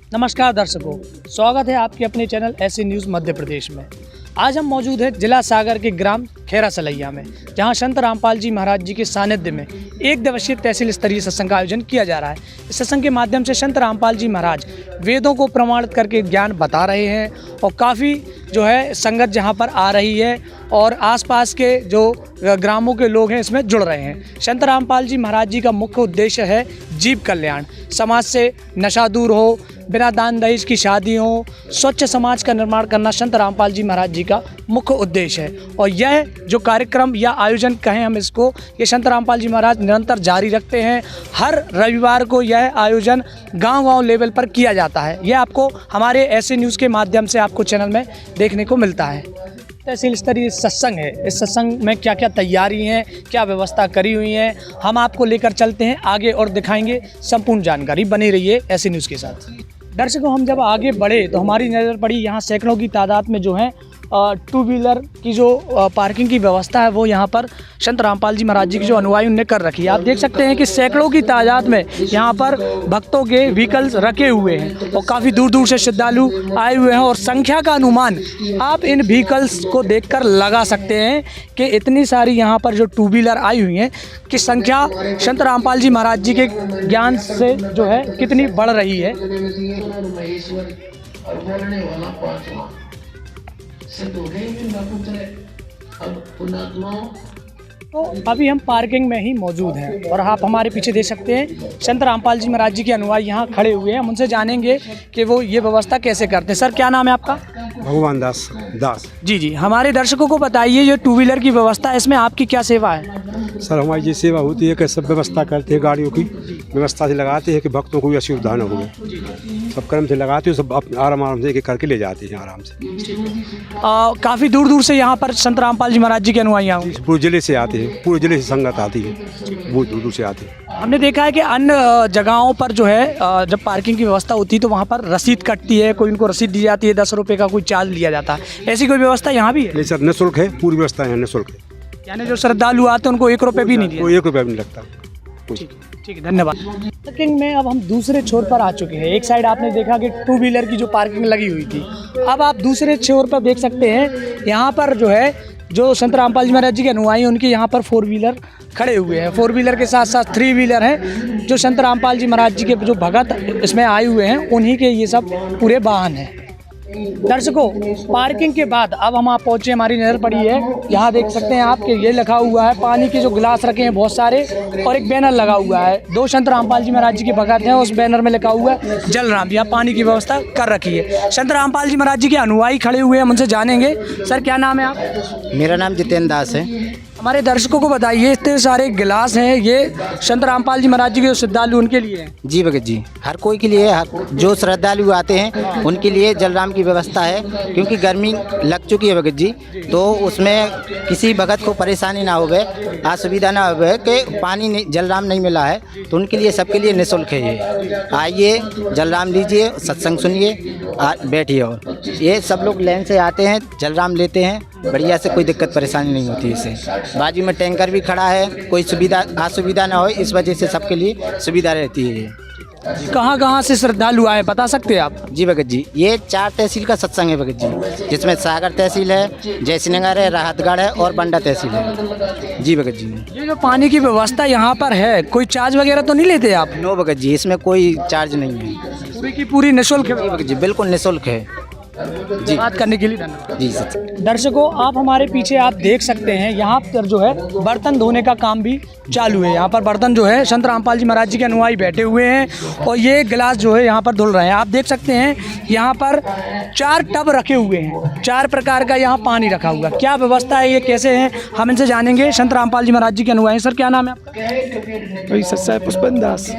नमस्कार दर्शकों, स्वागत है आपके अपने चैनल ऐसी न्यूज़ मध्य प्रदेश में। आज हम मौजूद हैं जिला सागर के ग्राम खेरा सलैया में, जहां संत रामपाल जी महाराज जी के सानिध्य में एक दिवसीय तहसील स्तरीय सत्संग का आयोजन किया जा रहा है। इस सत्संग के माध्यम से संत रामपाल जी महाराज वेदों को प्रमाणित करके ज्ञान बता रहे हैं और काफ़ी जो है संगत जहां पर आ रही है और आसपास के जो ग्रामों के लोग हैं इसमें जुड़ रहे हैं। संत रामपाल जी महाराज जी का मुख्य उद्देश्य है जीव कल्याण, समाज से नशा दूर हो, बिना दान दहेज की शादी हो, स्वच्छ समाज का निर्माण करना संत रामपाल जी महाराज जी का मुख्य उद्देश्य है। और यह जो कार्यक्रम या आयोजन कहें हम इसको, ये संत रामपाल जी महाराज निरंतर जारी रखते हैं। हर रविवार को यह आयोजन गांव-गांव लेवल पर किया जाता है। यह आपको हमारे ऐसे न्यूज़ के माध्यम से आपको चैनल में देखने को मिलता है। तहसील स्तरीय सत्संग है, इस सत्संग में क्या क्या तैयारी हैं, क्या व्यवस्था करी हुई है, हम आपको लेकर चलते हैं आगे और दिखाएंगे संपूर्ण जानकारी। बनी रहिए ऐसी न्यूज़ के साथ। दर्शकों, हम जब आगे बढ़े तो हमारी नज़र पड़ी यहाँ सैकड़ों की तादाद में जो है टू व्हीलर की जो पार्किंग की व्यवस्था है वो यहाँ पर संत रामपाल जी महाराज जी की जो अनुयायी उनने कर रखी है। आप देख सकते हैं कि सैकड़ों की तादाद में यहाँ पर भक्तों के व्हीकल्स रखे हुए हैं और काफ़ी दूर दूर से श्रद्धालु आए हुए हैं। और संख्या का अनुमान आप इन व्हीकल्स को देखकर लगा सकते हैं कि इतनी सारी यहाँ पर जो टू व्हीलर आई हुई हैं कि संख्या संत रामपाल जी महाराज जी के ज्ञान से जो है कितनी बढ़ रही है। तो अभी हम पार्किंग में ही मौजूद हैं और आप हमारे पीछे देख सकते हैं संत रामपाल जी महाराज जी के अनुयायी यहाँ खड़े हुए हैं। हम उनसे जानेंगे कि वो ये व्यवस्था कैसे करते हैं। सर, क्या नाम है आपका? भगवान दास। जी, हमारे दर्शकों को बताइए, ये टू व्हीलर की व्यवस्था है, इसमें आपकी क्या सेवा है? सर, हमारी ये सेवा होती है कि सब व्यवस्था करते हैं, गाड़ियों की व्यवस्था से लगाते हैं कि भक्तों को भी असुविधा न हो। सब कर्म से लगाते हैं, सब आराम से करके ले जाते हैं आराम से। काफ़ी दूर दूर से यहाँ पर संत रामपाल जी महाराज जी के अनुयायी हैं। पूरे जिले से आते हैं, पूरे जिले से संगत आती है, बहुत दूर दूर से आते हैं। हमने देखा है कि अन्य जगहों पर जो है जब पार्किंग की व्यवस्था होती है तो वहाँ पर रसीद कटती है, कोई उनको रसीद दी जाती है, 10 रुपये का कोई चार्ज लिया जाता है। ऐसी कोई व्यवस्था यहाँ भी है? नहीं सर, निःशुल्क है, पूरी व्यवस्था है, निःशुल्क है। यानी जो श्रद्धालु आते हैं उनको 1 रुपये भी नहीं दिया? कोई 1 रुपया भी नहीं लगता। ठीक है, धन्यवाद। पार्किंग में अब हम दूसरे छोर पर आ चुके हैं। एक साइड आपने देखा कि टू व्हीलर की जो पार्किंग लगी हुई थी, अब आप दूसरे छोर पर देख सकते हैं यहाँ पर जो है जो संत रामपाल जी महाराज जी के अनुयायी उनके यहाँ पर 4 व्हीलर खड़े हुए हैं। 4 व्हीलर के साथ साथ 3 व्हीलर हैं। जो संत रामपाल जी महाराज जी के जो भगत इसमें आए हुए हैं उन्हीं के ये सब पूरे वाहन हैं। दर्शकों, पार्किंग के बाद अब हम आप पहुँचे, हमारी नज़र पड़ी है, यहाँ देख सकते हैं आप कि ये लिखा हुआ है, पानी के जो गिलास रखे हैं बहुत सारे और एक बैनर लगा हुआ है। 2 संत रामपाल जी महाराज जी के भगत हैं, उस बैनर में लिखा हुआ है जलराम। यहाँ पानी की व्यवस्था कर रखी है। संत रामपाल जी महाराज जी के अनुयायी खड़े हुए हैं, हम उनसे जानेंगे। सर, क्या नाम है आप? मेरा नाम जितेंद्र दास है। हमारे दर्शकों को बताइए, इतने सारे गिलास हैं, ये संत रामपाल जी महाराज जी के श्रद्धालु उनके लिए हैं? जी भगत जी, हर कोई के लिए, जो श्रद्धालु आते हैं उनके लिए जलराम की व्यवस्था है। क्योंकि गर्मी लग चुकी है भगत जी, तो उसमें किसी भगत को परेशानी ना हो, असुविधा ना हो कि पानी नहीं, जलराम नहीं मिला है, तो उनके लिए, सबके लिए निःशुल्क है ये। आइए, जलराम लीजिए, सत्संग सुनिए, बैठिए। और ये सब लोग लाइन से आते हैं, जलराम लेते हैं, बढ़िया से, कोई दिक्कत परेशानी नहीं होती इससे। बाजू में टैंकर भी खड़ा है, कोई सुविधा असुविधा ना हो, इस वजह से सबके लिए सुविधा रहती है। कहाँ कहाँ से श्रद्धालु आए, बता सकते हैं आप? जी भगत जी, ये 4 तहसील का सत्संग है भगत जी, जिसमें सागर तहसील है, जयसिंहनगर है, राहतगढ़ है और बंडा तहसील है। जी भगत जी। ये जो पानी की व्यवस्था यहाँ पर है, कोई चार्ज वगैरह तो नहीं लेते आप? नो भगत जी, इसमें कोई चार्ज नहीं है, पूरी की पूरी निःशुल्क है। जी भगत जी, बिल्कुल निःशुल्क है जी। बात करने के लिए धन्यवाद जी सर। दर्शकों, आप हमारे पीछे आप देख सकते हैं यहाँ पर जो है बर्तन धोने का काम भी चालू है। यहाँ पर बर्तन जो है संत रामपाल जी महाराज जी के अनुयायी बैठे हुए हैं और ये गिलास जो है यहाँ पर धुल रहे हैं। आप देख सकते हैं यहाँ पर 4 टब रखे हुए हैं, 4 प्रकार का यहाँ पानी रखा हुआ। क्या व्यवस्था है, ये कैसे है, हम इनसे जानेंगे। संत रामपाल जी महाराज जी के अनुयायी। सर, क्या नाम है आपका? पुष्पेंद्र दास।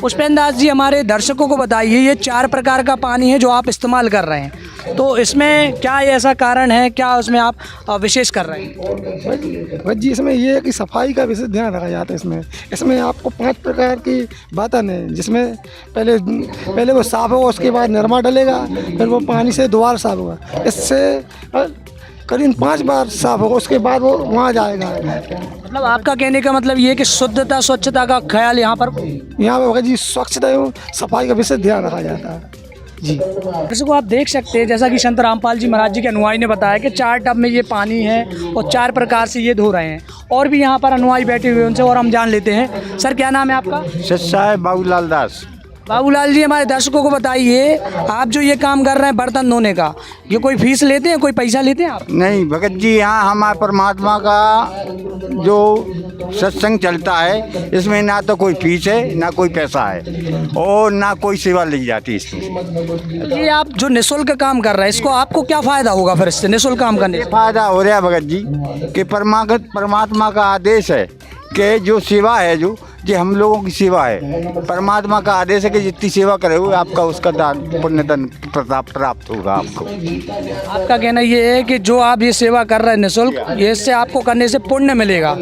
पुष्पेंद्र दास जी, हमारे दर्शकों को बताइए, ये 4 प्रकार का पानी है जो आप इस्तेमाल कर रहे हैं, तो इसमें क्या ऐसा कारण है, क्या उसमें आप विशेष कर रहे हैं? भाई जी, इसमें ये है कि सफाई का विशेष ध्यान रखा जाता है। इसमें आपको 5 प्रकार की बर्तन है, जिसमें पहले वो साफ़ होगा, उसके बाद निरमा डलेगा, फिर वो पानी से दोबारा साफ़ होगा। इससे करीब 5 बार साफ़ होगा, उसके बाद वो वहाँ जाएगा। मतलब आपका कहने का मतलब ये है कि शुद्धता, स्वच्छता का ख्याल यहाँ पर जी स्वच्छता एवं सफाई का विशेष ध्यान रखा जाता है। जी। दर्शकों आप देख सकते हैं जैसा कि संत रामपाल जी महाराज जी के अनुयायी ने बताया कि 4 टब में ये पानी है और 4 प्रकार से ये धो रहे हैं। और भी यहाँ पर अनुयायी बैठे हुए हैं उनसे और हम जान लेते हैं। सर क्या नाम है आपका? सच्चा है बाबूलाल दास। बाबूलाल जी हमारे दर्शकों को बताइए, आप जो ये काम कर रहे हैं बर्तन धोने का, ये कोई फीस लेते हैं, कोई पैसा लेते हैं आप? नहीं भगत जी, यहाँ हमारे परमात्मा का जो सत्संग चलता है इसमें ना तो कोई फीस है ना कोई पैसा है और ना कोई सेवा ली जाती इसमें। ये आप जो निःशुल्क काम कर रहे हैं इसको आपको क्या फ़ायदा होगा फिर इससे निःशुल्क काम करने से? फायदा हो रहा है भगत जी कि परमात्मा का आदेश है कि जो सेवा है जो हम लोगों की सेवा है, परमात्मा का आदेश है कि जितनी सेवा करोगे आपका उसका दान पुण्य धन प्राप्त होगा आपको। आपका कहना ये है कि जो आप ये सेवा कर रहे हैं निःशुल्क, ये इससे आपको करने से पुण्य मिलेगा।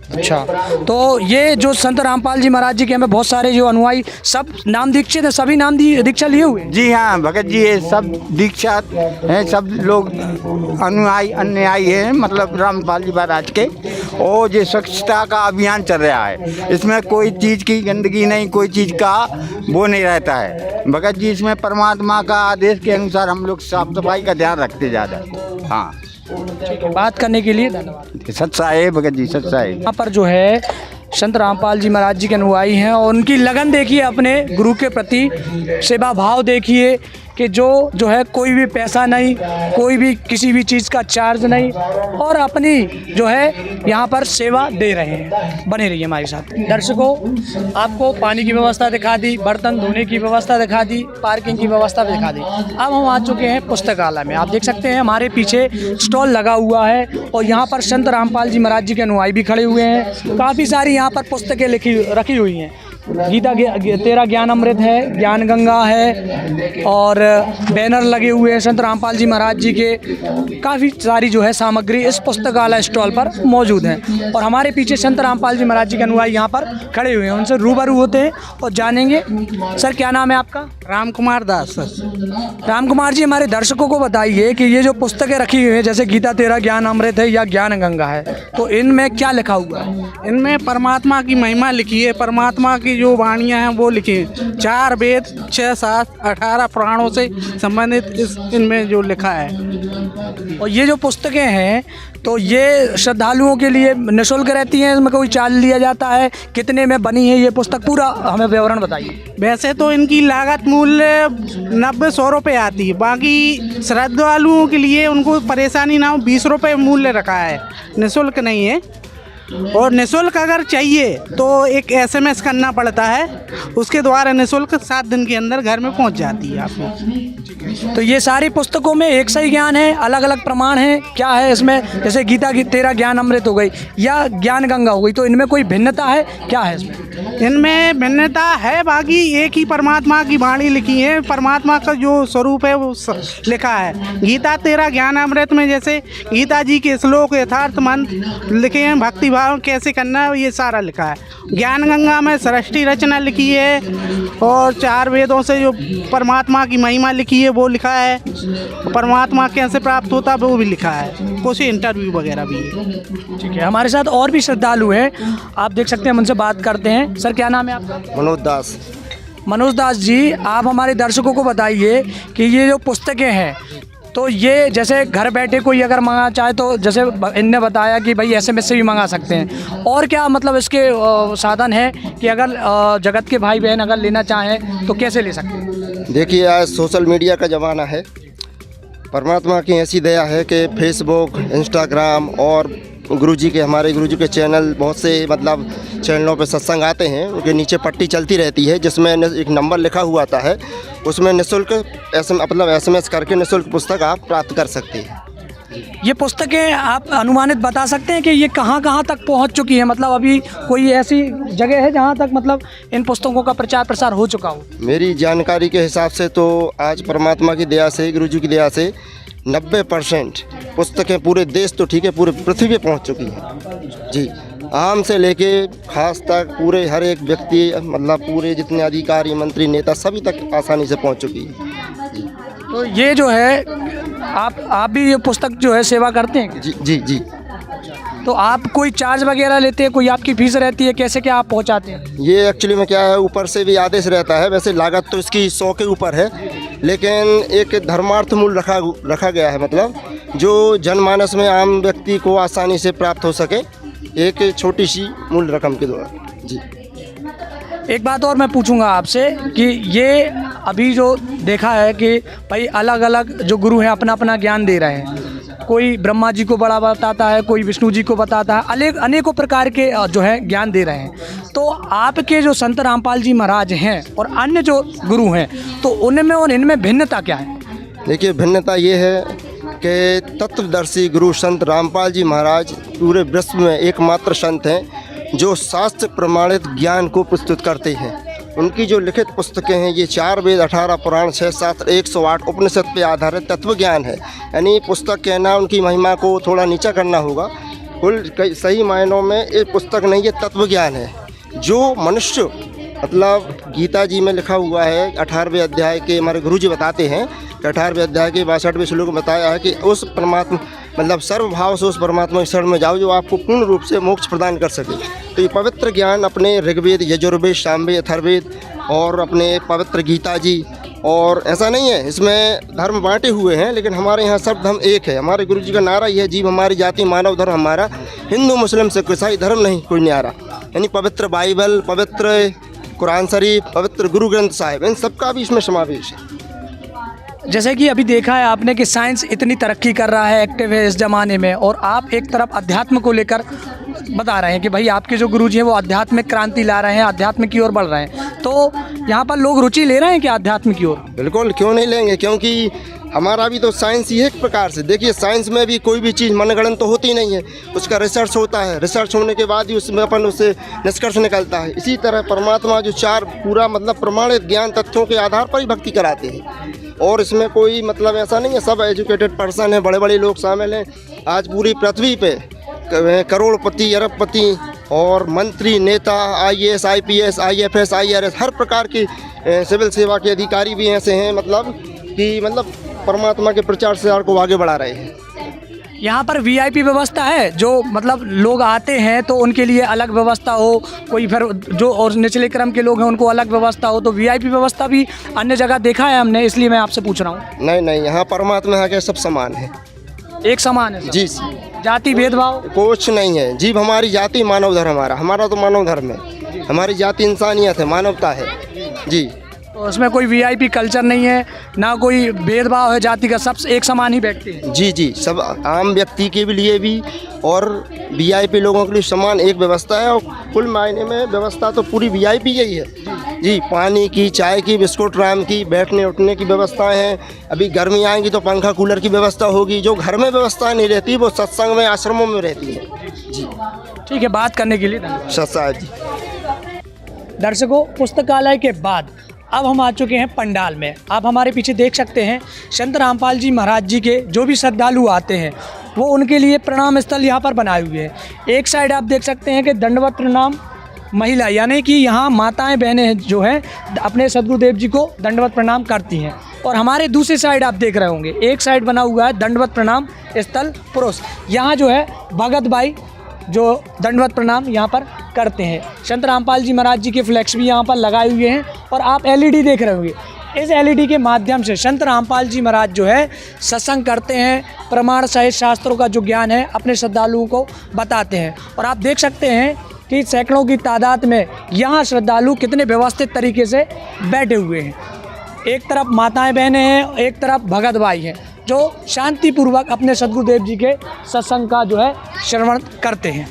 अच्छा, तो ये जो संत रामपाल जी महाराज जी के हमें बहुत सारे जो अनुयायी सब नाम दीक्षित हैं, सभी नाम दीक्षा लिए हुए हैं? जी हाँ भगत जी, ये सब दीक्षा हैं, सब लोग अनुयायी हैं, मतलब रामपाल जी महाराज के। और ये स्वच्छता का अभियान चल रहा है, इसमें कोई चीज़ की गंदगी नहीं, कोई चीज़ का वो नहीं रहता है भगत जी। इसमें परमात्मा का आदेश के अनुसार हम लोग साफ सफाई का ध्यान रखते ज़्यादा। हाँ ठीक है, बात करने के लिए धन्यवाद। सच्चा है भगत जी, सच्चा है। यहाँ पर जो है संत रामपाल जी महाराज जी के अनुयायी हैं और उनकी लगन देखिए, अपने गुरु के प्रति सेवा भाव देखिए कि जो है कोई भी पैसा नहीं, कोई भी किसी भी चीज़ का चार्ज नहीं, और अपनी जो है यहाँ पर सेवा दे रहे हैं। बने रहिए हमारे साथ। दर्शकों आपको पानी की व्यवस्था दिखा दी, बर्तन धोने की व्यवस्था दिखा दी, पार्किंग की व्यवस्था भी दिखा दी। अब हम आ चुके हैं पुस्तकालय में। आप देख सकते हैं हमारे पीछे स्टॉल लगा हुआ है और यहाँ पर संत रामपाल जी महाराज जी के अनुयायी भी खड़े हुए हैं। काफ़ी सारी यहाँ पर पुस्तकें रखी हुई हैं। गीता तेरा ज्ञान अमृत है, ज्ञान गंगा है और बैनर लगे हुए हैं संत रामपाल जी महाराज जी के। काफ़ी सारी जो है सामग्री इस पुस्तकालय स्टॉल पर मौजूद हैं और हमारे पीछे संत रामपाल जी महाराज जी के अनुयायी यहाँ पर खड़े हुए हैं। उनसे रूबरू होते हैं और जानेंगे। सर क्या नाम है आपका? राम कुमार दास। राम कुमार जी, हमारे दर्शकों को बताइए कि ये जो पुस्तकें रखी हुई हैं जैसे गीता तेरा ज्ञान अमृत है या ज्ञान गंगा है, तो इनमें क्या लिखा हुआ है? इनमें परमात्मा की महिमा लिखी है, परमात्मा की जो वाणियाँ हैं वो लिखी हैं। 4 वेद, 6, 7, 18 पुराणों से संबंधित इनमें जो लिखा है। और ये जो पुस्तकें हैं तो ये श्रद्धालुओं के लिए निःशुल्क रहती हैं, इसमें कोई चार्ज लिया जाता है? कितने में बनी है ये पुस्तक, पूरा हमें विवरण बताइए। वैसे तो इनकी लागत मूल्य 90-100 रुपये आती है, बाकी श्रद्धालुओं के लिए उनको परेशानी ना हो 20 रुपये मूल्य रखा है, निःशुल्क नहीं है। और निःशुल्क अगर चाहिए तो एक SMS करना पड़ता है, उसके द्वारा निःशुल्क 7 दिन के अंदर घर में पहुंच जाती है आपको। तो ये सारी पुस्तकों में एक सही ज्ञान है, अलग अलग प्रमाण है, क्या है इसमें? जैसे गीता की तेरा ज्ञान अमृत हो गई या ज्ञान गंगा हो गई, तो इनमें कोई भिन्नता है, क्या है इसमें? इनमें भिन्नता है, बाकी एक ही परमात्मा की वाणी लिखी है, परमात्मा का जो स्वरूप है वो लिखा है। गीता तेरा ज्ञान अमृत में जैसे गीता जी के श्लोक, यथार्थ मंत्र लिखे हैं, भक्ति भाव कैसे करना है ये सारा लिखा है। ज्ञान गंगा में सृष्टि रचना लिखी है और 4 वेदों से जो परमात्मा की महिमा लिखी है वो लिखा है। परमात्मा कैसे प्राप्त होता है वो भी लिखा है, कुछ इंटरव्यू वगैरह भी है। ठीक है, हमारे साथ और भी श्रद्धालु हैं, आप देख सकते हैं, हम उनसे बात करते हैं। सर क्या नाम है आपका? मनोज दास। मनोज दास जी, आप हमारे दर्शकों को बताइए कि ये जो पुस्तकें हैं तो ये जैसे घर बैठे कोई अगर मंगा चाहे तो जैसे इनने बताया कि भाई SMS से भी मंगा सकते हैं, और क्या मतलब इसके साधन है कि अगर जगत के भाई बहन अगर लेना चाहें तो कैसे ले सकते हैं? देखिए आज सोशल मीडिया का ज़माना है, परमात्मा की ऐसी दया है कि फेसबुक, इंस्टाग्राम और गुरुजी के, हमारे गुरुजी के चैनल, बहुत से मतलब चैनलों पे सत्संग आते हैं, उनके नीचे पट्टी चलती रहती है जिसमें एक नंबर लिखा हुआ आता है, उसमें निःशुल्क SMS करके निःशुल्क पुस्तक आप प्राप्त कर सकते हैं। ये पुस्तकें आप अनुमानित बता सकते हैं कि ये कहाँ कहाँ तक पहुँच चुकी है? मतलब अभी कोई ऐसी जगह है जहाँ तक मतलब इन पुस्तकों का प्रचार प्रसार हो चुका हो? मेरी जानकारी के हिसाब से तो आज परमात्मा की दया से, गुरुजी की दया से 90% पुस्तकें पूरे देश तो ठीक है, पूरे पृथ्वी पे पहुँच चुकी हैं। जी, आम से लेके खास तक पूरे हर एक व्यक्ति, मतलब पूरे जितने अधिकारी, मंत्री, नेता सभी तक आसानी से पहुँच चुकी है। तो ये जो है आप भी ये पुस्तक जो है सेवा करते हैं? जी जी जी। तो आप कोई चार्ज वगैरह लेते हैं, कोई आपकी फीस रहती है, कैसे क्या आप पहुंचाते हैं? ये एक्चुअली में क्या है, ऊपर से भी आदेश रहता है। वैसे लागत तो इसकी 100 के ऊपर है, लेकिन एक धर्मार्थ मूल्य रखा गया है, मतलब जो जनमानस में आम व्यक्ति को आसानी से प्राप्त हो सके, एक छोटी सी मूल्य रकम के द्वारा। जी, एक बात और मैं पूछूंगा आपसे कि ये अभी जो देखा है कि भाई अलग अलग जो गुरु हैं अपना अपना ज्ञान दे रहे हैं, कोई ब्रह्मा जी को बड़ा बताता है, कोई विष्णु जी को बताता है, अनेकों प्रकार के जो है ज्ञान दे रहे हैं। तो आपके जो संत रामपाल जी महाराज हैं और अन्य जो गुरु हैं, तो उनमें और इनमें भिन्नता क्या है? देखिए, भिन्नता ये है कि तत्वदर्शी गुरु संत रामपाल जी महाराज पूरे विश्व में एकमात्र संत हैं जो शास्त्र प्रमाणित ज्ञान को प्रस्तुत करते हैं। उनकी जो लिखित पुस्तकें हैं, ये 4 वेद, 18 पुराण, 6 शास्त्र, 108 उपनिषद पे आधारित तत्व ज्ञान है। यानी पुस्तक कहना उनकी महिमा को थोड़ा नीचा करना होगा। सही मायनों में एक पुस्तक नहीं, ये तत्व ज्ञान है जो मनुष्य, मतलब गीता जी में लिखा हुआ है 18वें अध्याय के, हमारे गुरु जी बताते हैं कि 18वें अध्याय के 62वें श्लोक में बताया है कि उस परमात्मा, मतलब सर्वभाव से उस परमात्मा की शरण में जाओ जो आपको पूर्ण रूप से मोक्ष प्रदान कर सके। तो ये पवित्र ज्ञान अपने ऋग्वेद, यजुर्वेद, सामवेद, अथर्ववेद और अपने पवित्र गीता जी, और ऐसा नहीं है इसमें धर्म बांटे हुए हैं, लेकिन हमारे यहाँ सब धर्म एक है। हमारे गुरु जी का नारा ये है, जीव हमारी जाति, मानव धर्म हमारा, हिंदू मुस्लिम सिख ईसाई धर्म नहीं कोई न्यारा। यानी पवित्र बाइबल, पवित्र कुरान शरीफ, पवित्र गुरु ग्रंथ साहिब, इन सबका भी इसमें समावेश है। जैसे कि अभी देखा है आपने कि साइंस इतनी तरक्की कर रहा है, एक्टिव है इस ज़माने में, और आप एक तरफ अध्यात्म को लेकर बता रहे हैं कि भाई आपके जो गुरुजी हैं वो आध्यात्मिक क्रांति ला रहे हैं, अध्यात्म की ओर बढ़ रहे हैं। तो यहाँ पर लोग रुचि ले रहे हैं कि आध्यात्म की ओर? बिल्कुल, क्यों नहीं लेंगे, क्योंकि हमारा भी तो साइंस ही है एक प्रकार से। देखिए, साइंस में भी कोई भी चीज़ मनगढ़ंत तो होती नहीं है, उसका रिसर्च होता है, रिसर्च होने के बाद ही उसमें अपन उससे निष्कर्ष निकलता है। इसी तरह परमात्मा जो 4 पूरा मतलब प्रमाणित ज्ञान तथ्यों के आधार पर ही भक्ति कराते हैं, और इसमें कोई मतलब ऐसा नहीं है, सब एजुकेटेड पर्सन हैं, बड़े बड़े लोग शामिल हैं। आज पूरी पृथ्वी पे करोड़पति, अरबपति और मंत्री, नेता, IAS, IPS, IFS, IRS, हर प्रकार की सिविल सेवा के अधिकारी भी ऐसे हैं, मतलब परमात्मा के प्रचार प्रसार को आगे बढ़ा रहे हैं। यहाँ पर VIP व्यवस्था है, जो मतलब लोग आते हैं तो उनके लिए अलग व्यवस्था हो, कोई फिर जो और निचले क्रम के लोग हैं उनको अलग व्यवस्था हो, तो VIP व्यवस्था भी अन्य जगह देखा है हमने, इसलिए मैं आपसे पूछ रहा हूँ। नहीं, यहाँ परमात्मा यहाँ के सब समान है, एक समान है सब। जी, जाति भेदभाव कुछ नहीं है। जीव हमारी जाति, मानव धर्म हमारा तो मानव धर्म है, हमारी जाति इंसानियत है, मानवता है। जी, तो उसमें कोई VIP कल्चर नहीं है, ना कोई भेदभाव है जाति का, सब एक समान ही बैठते हैं। जी, सब आम व्यक्ति के लिए भी और VIP लोगों के लिए समान एक व्यवस्था है, और कुल मायने में व्यवस्था तो पूरी VIP यही है। जी, पानी की, चाय की, बिस्कुट राम की, बैठने उठने की व्यवस्थाएं हैं। अभी गर्मी आएंगी तो पंखा कूलर की व्यवस्था होगी। जो घर में व्यवस्था नहीं रहती वो सत्संग में, आश्रमों में रहती है। जी, ठीक है, बात करने के लिए धन्यवाद। सत्संग जी। दर्शकों, पुस्तकालय के बाद अब हम आ चुके हैं पंडाल में। आप हमारे पीछे देख सकते हैं, संत रामपाल जी महाराज जी के जो भी श्रद्धालु आते हैं वो उनके लिए प्रणाम स्थल यहाँ पर बनाए हुए हैं। एक साइड आप देख सकते हैं कि दंडवत प्रणाम महिला, यानी कि यहाँ माताएं बहनें जो हैं अपने सदगुरुदेव जी को दंडवत प्रणाम करती हैं, और हमारे दूसरी साइड आप देख रहे होंगे एक साइड बना हुआ है दंडवत प्रणाम स्थल पुरुष। यहाँ जो है भगत भाई जो दंडवत प्रणाम यहाँ पर करते हैं। संत रामपाल जी महाराज जी के फ्लैक्स भी यहाँ पर लगाए हुए हैं, और आप LED देख रहे होंगे। इस LED के माध्यम से संत रामपाल जी महाराज जो है सत्संग करते हैं, प्रमाण सहित शास्त्रों का जो ज्ञान है अपने श्रद्धालुओं को बताते हैं। और आप देख सकते हैं कि सैकड़ों की तादाद में यहाँ श्रद्धालु कितने व्यवस्थित तरीके से बैठे हुए हैं। एक तरफ माताएं बहनें हैं, एक तरफ भगत भाई हैं जो शांतिपूर्वक अपने सदगुरुदेव जी के सत्संग का जो है श्रवण करते हैं।